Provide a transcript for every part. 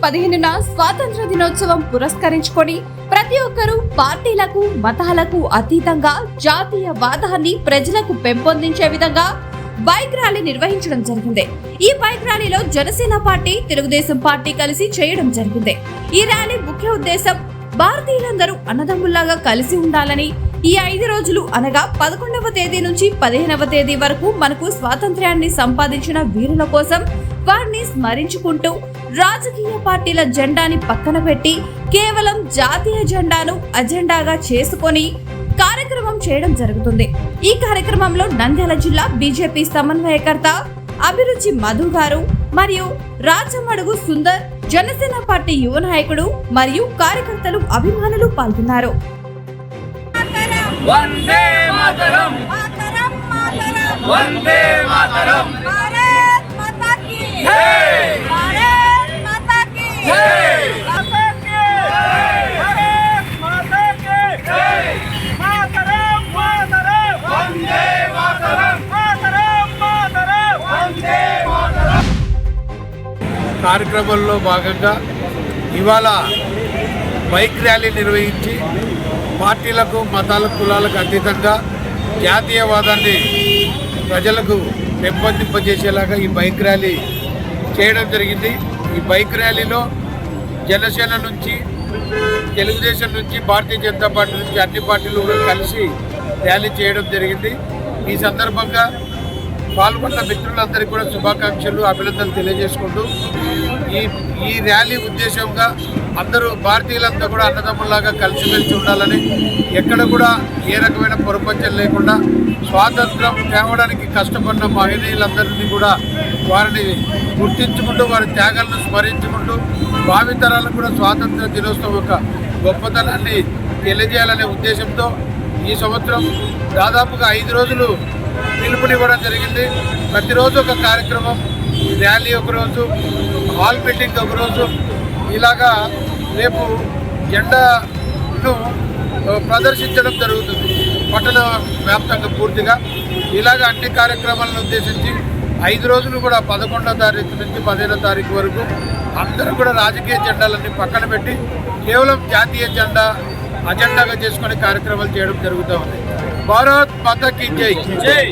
15న స్వాతంత్ర దినోత్సవం పురస్కరించుకొని ప్రతి ఒక్కరూ పార్టీలకు మతాలకు అతీతంగా జాతీయవాదాన్ని ప్రజలకు పెంపొందించే విధంగా బైక్ ర్యాలీ నిర్వహించడం జరిగింది. ఈ బైక్ ర్యాలీలో జనసేన పార్టీ, తెలుగుదేశం పార్టీ కలిసి చేయడం జరిగింది. ఈ ర్యాలీ ముఖ్య ఉద్దేశం భారతీయులందరూ అన్నదమ్ముల్లాగా కలిసి ఉండాలని, ఈ 5 రోజులు అనగా 11వ తేదీ నుంచి 15వ తేదీ వరకు మనకు స్వాతంత్ర్యాన్ని సంపాదించిన వీరుల కోసం వారిని స్మరించుకుంటూ రాజకీయ పార్టీల జెండాని పక్కన పెట్టి కేవలం జాతీయ జెండాను అజెండాగా చేసుకొని కార్యక్రమం చేయడం జరుగుతుంది. ఈ కార్యక్రమంలో నంద్యాల జిల్లా బీజేపీ సమన్వయకర్త అభిరుచి మధు గారు మరియు రాచమడుగు సుందర్, జనసేన పార్టీ యువ నాయకుడు మరియు కార్యకర్తలు, అభిమానులు పాల్గొన్నారు. వందే మాతరం, మాతరం మాతరం, వందే మాతరం, భారత్ మాతా కీ జై, భారత్ మాతా కీ జై, భారత్ మాతా కీ జై, మాతరం మాతరం, వందే మాతరం, మాతరం మాతరం, వందే మాతరం. కార్యక్రమంలో భాగంగా ఇవాళ బైక్ ర్యాలీ నిర్వహించి పార్టీలకు, మతాలకు, కులాలకు అతీతంగా జాతీయవాదాన్ని ప్రజలకు పెంపొందింపజేసేలాగా ఈ బైక్ ర్యాలీ చేయడం జరిగింది. ఈ బైక్ ర్యాలీలో జనసేన నుంచి, తెలుగుదేశం నుంచి, భారతీయ జనతా పార్టీ నుంచి అన్ని పార్టీలు కూడా కలిసి ర్యాలీ చేయడం జరిగింది. ఈ సందర్భంగా పాల్గొన్న మిత్రులందరికీ కూడా శుభాకాంక్షలు, అభినందనలు తెలియజేసుకుంటూ ఈ ర్యాలీ ఉద్దేశంగా అందరూ భారతీయులంతా కూడా అన్నదమ్ముల్లాగా కలిసిమెలిసి ఉండాలని, ఎక్కడ కూడా ఏ రకమైన పొరపంచం లేకుండా స్వాతంత్రం తేవడానికి కష్టపడిన మహనీయులందరినీ కూడా వారిని గుర్తించుకుంటూ, వారి త్యాగాలను స్మరించుకుంటూ భావితరాలకు కూడా స్వాతంత్ర దినోత్సవం యొక్క గొప్పతనాన్ని తెలియజేయాలనే ఉద్దేశంతో ఈ సంవత్సరం దాదాపుగా 5 రోజులు పిలుపునివ్వడం జరిగింది. ప్రతిరోజు ఒక కార్యక్రమం, ర్యాలీ ఒకరోజు, హాల్ మీటింగ్ ఒకరోజు, ఇలాగా రేపు జెండాను ప్రదర్శించడం జరుగుతుంది పట్టణ వ్యాప్తంగా పూర్తిగా. ఇలాగ అన్ని కార్యక్రమాలను ఉద్దేశించి 5 రోజులు కూడా 11వ తారీఖు నుంచి 15వ తారీఖు వరకు అందరూ కూడా రాజకీయ జెండాలన్నీ పక్కన పెట్టి కేవలం జాతీయ జెండా అజెండాగా చేసుకునే కార్యక్రమాలు చేయడం జరుగుతూ ఉంది. భారత్ మాతా కీ జై. జై.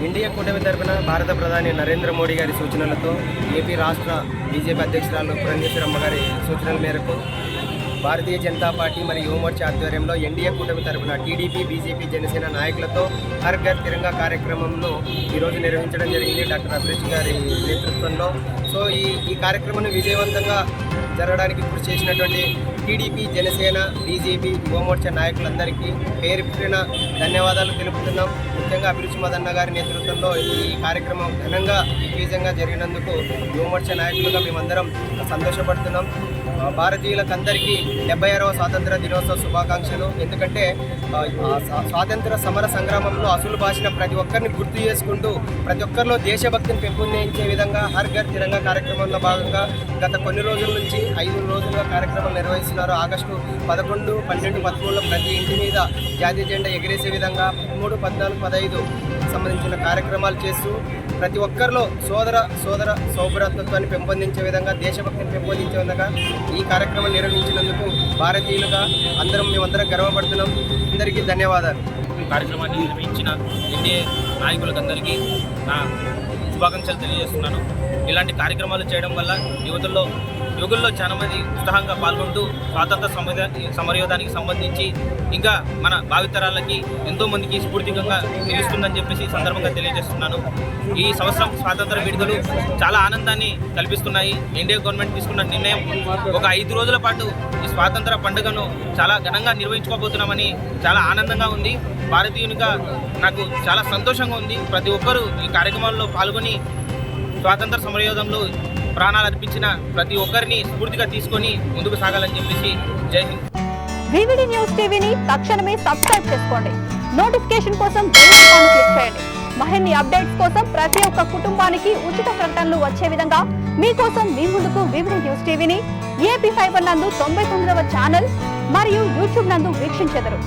ఇండియా కూటమి తరపున భారత ప్రధాని నరేంద్ర మోడీ గారి సూచనలతో, ఏపీ రాష్ట్ర బీజేపీ అధ్యక్షురాలు పురంధేశ్వరమ్మ గారి సూచనల మేరకు భారతీయ జనతా పార్టీ మరియు యువమోర్చా ఆధ్వర్యంలో ఎన్డీఏ కూటమి తరపున టీడీపీ, బీజేపీ, జనసేన నాయకులతో హర్ ఘర్ తిరంగా కార్యక్రమంలో ఈరోజు నిర్వహించడం జరిగింది డాక్టర్ అభిరుచి గారి నేతృత్వంలో. సో ఈ కార్యక్రమాన్ని విజయవంతంగా జరగడానికి కృషి చేసినటువంటి టీడీపీ, జనసేన, బీజేపీ, యువమోర్చా నాయకులందరికీ పేరు పెట్టిన ధన్యవాదాలు తెలుపుతున్నాం. ముఖ్యంగా అభిరుచి మదన్న గారి నేతృత్వంలో ఈ కార్యక్రమం ఘనంగా, దిగ్విజయంగా జరిగినందుకు యువమోర్చా నాయకులుగా మేమందరం సంతోషపడుతున్నాం. భారతీయులకందరికీ 76వ స్వాతంత్ర దినోత్సవ శుభాకాంక్షలు. ఎందుకంటే స్వాతంత్ర సమర సంగ్రామంలో అసలు బాసిన ప్రతి ఒక్కరిని గుర్తు చేసుకుంటూ ప్రతి ఒక్కరిలో దేశభక్తిని పెంపొందించే విధంగా హర్ ఘర్ తిరంగా కార్యక్రమంలో భాగంగా గత కొన్ని రోజుల నుంచి 5 రోజులుగా కార్యక్రమాలు నిర్వహిస్తున్నారు. ఆగస్టు 11, 12, 13లో ప్రతి ఇంటి మీద జాతీయ జెండా ఎగిరేసే విధంగా 13, 14, 15 సంబంధించిన కార్యక్రమాలు చేస్తూ ప్రతి ఒక్కరిలో సోదరత్వాన్ని పెంపొందించే విధంగా, దేశభక్తిని పెంపొందించే విధంగా ఈ కార్యక్రమం నిర్వహించినందుకు భారతీయులుగా మేమందరం గర్వపడుతున్నాం. అందరికీ ధన్యవాదాలు. ఈ కార్యక్రమాన్ని నిర్వహించిన ఎన్డీఏ నాయకులకందరికీ నా శుభాకాంక్షలు తెలియజేస్తున్నాను. ఇలాంటి కార్యక్రమాలు చేయడం వల్ల యువకుల్లో చాలా మంది ఉత్సాహంగా పాల్గొంటూ స్వాతంత్ర సమరయోధానికి సంబంధించి ఇంకా మన భావితరాలకి ఎంతో మందికి స్ఫూర్తికంగా నిలుస్తుందని చెప్పేసి సందర్భంగా తెలియజేస్తున్నాను. ఈ సంవత్సరం స్వాతంత్ర విడుదలు చాలా ఆనందాన్ని కల్పిస్తున్నాయి. ఎన్డీఏ గవర్నమెంట్ తీసుకున్న నిర్ణయం ఒక 5 రోజుల పాటు ఈ స్వాతంత్ర పండుగను చాలా ఘనంగా నిర్వహించుకోబోతున్నామని చాలా ఆనందంగా ఉంది. భారతీయునిగా నాకు చాలా సంతోషంగా ఉంది. ప్రతి ఒక్కరూ ఈ కార్యక్రమాల్లో పాల్గొని స్వాతంత్ర సమరయోధంలో ప్రాణాలు అర్పించిన ప్రతి ఒక్కరిని స్ఫూర్తిగా తీసుకొని ముందుకు సాగాలని చెప్పేసి జై హింద్. వివిడి న్యూస్ టీవీని తక్షణమే సబ్స్క్రైబ్ చేసుకోండి. నోటిఫికేషన్ కోసం బెల్ ఐకాన్ క్లిక్ చేయండి. మరిన్ని అప్డేట్స్ కోసం ప్రతి ఒక్క కుటుంబానికి ఉచిత ప్రకటనలు వచ్చే విధంగా మీకోసం మీ ముందుకు వివిడి న్యూస్ టీవీని ఏపీ ఫైబర్ నందు 99వ ఛానల్ మరియు యూట్యూబ్ నందు వీక్షించెదరు.